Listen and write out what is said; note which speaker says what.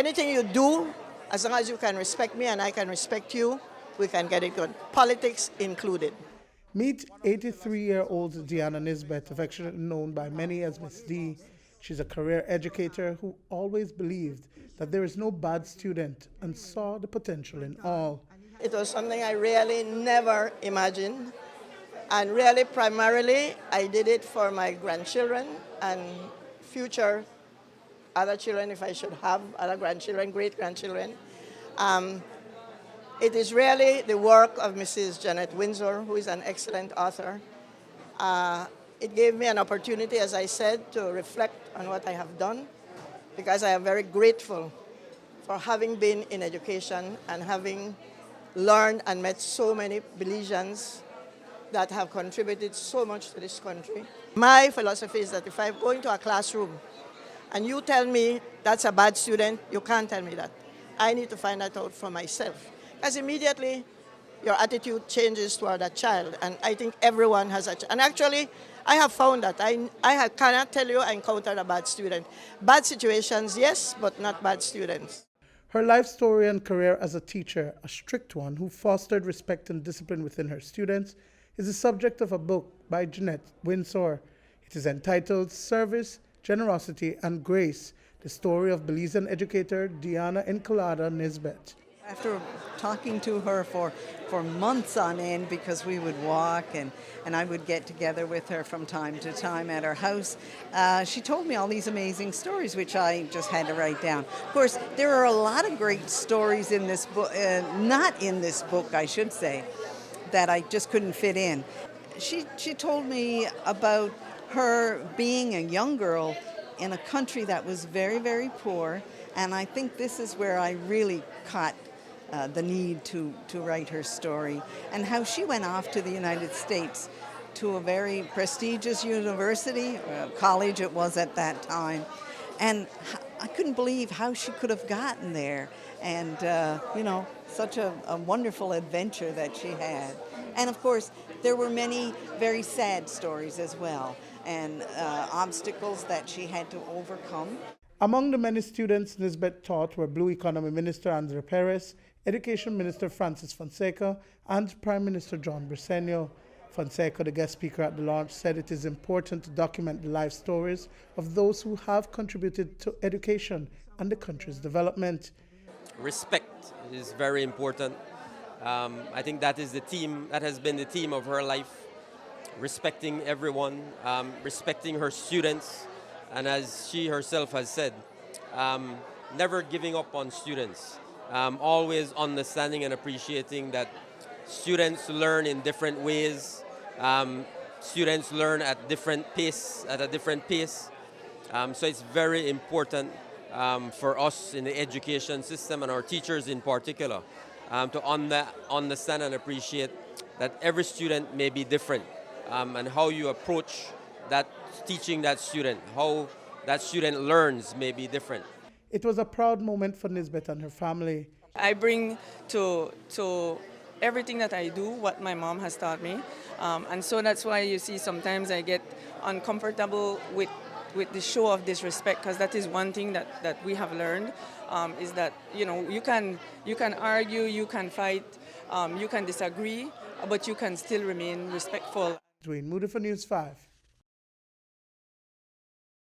Speaker 1: anything you do, as long as you can respect me and I can respect you, we can get it good. Politics included.
Speaker 2: Meet 83-year-old Deanna Nisbet, affectionately known by many as Miss D. She's a career educator who always believed that there is no bad student and saw the potential in all.
Speaker 1: It was something I really never imagined. And really, primarily, I did it for my grandchildren and future other children, if I should have other grandchildren, great-grandchildren. It is really the work of Mrs. Jeanette Winsor, who is an excellent author. It gave me an opportunity, as I said, to reflect on what I have done, because I am very grateful for having been in education and having learned and met so many Belizeans that have contributed so much to this country. My philosophy is that if I go into a classroom and you tell me that's a bad student, you can't tell me that. I need to find that out for myself. Because immediately your attitude changes toward that child, and I think everyone has a and actually, I have found that. I cannot tell you I encountered a bad student. Bad situations, yes, but not bad students.
Speaker 2: Her life story and career as a teacher, a strict one who fostered respect and discipline within her students, is the subject of a book by Jeanette Winsor. It is entitled Service, Generosity, and Grace, the story of Belizean Educator Deanna Encalada Nisbet.
Speaker 3: After talking to her for months on end, because we would walk and I would get together with her from time to time at her house, she told me all these amazing stories, which I just had to write down. Of course, there are a lot of great stories in this book, not in this book, I should say, that I just couldn't fit in. She told me about her being a young girl in a country that was very, very poor, and I think this is where I really caught the need to write her story, and how she went off to the United States to a very prestigious university, college it was at that time, and I couldn't believe how she could have gotten there, and such a wonderful adventure that she had. And of course, there were many very sad stories as well, and obstacles that she had to overcome.
Speaker 2: Among the many students Nisbet taught were Blue Economy Minister Andrea Perez, Education Minister Francis Fonseca, and Prime Minister John Briceño. Fonseca, the guest speaker at the launch, said it is important to document the life stories of those who have contributed to education and the country's development.
Speaker 4: Respect is very important. I think that is the theme, that has been the theme of her life. Respecting everyone, respecting her students, and as she herself has said, never giving up on students. Always understanding and appreciating that students learn in different ways. Students learn at a different pace. So it's very important for us in the education system and our teachers in particular to understand and appreciate that every student may be different, and how you approach that teaching that student, how that student learns may be different.
Speaker 2: It was a proud moment for Nisbet and her family.
Speaker 5: I bring to everything that I do what my mom has taught me, and so that's why you see sometimes I get uncomfortable with the show of disrespect, because that is one thing that we have learned, is that you can argue, you can fight, you can disagree, but you can still remain respectful.
Speaker 2: Duane, Moody for News 5.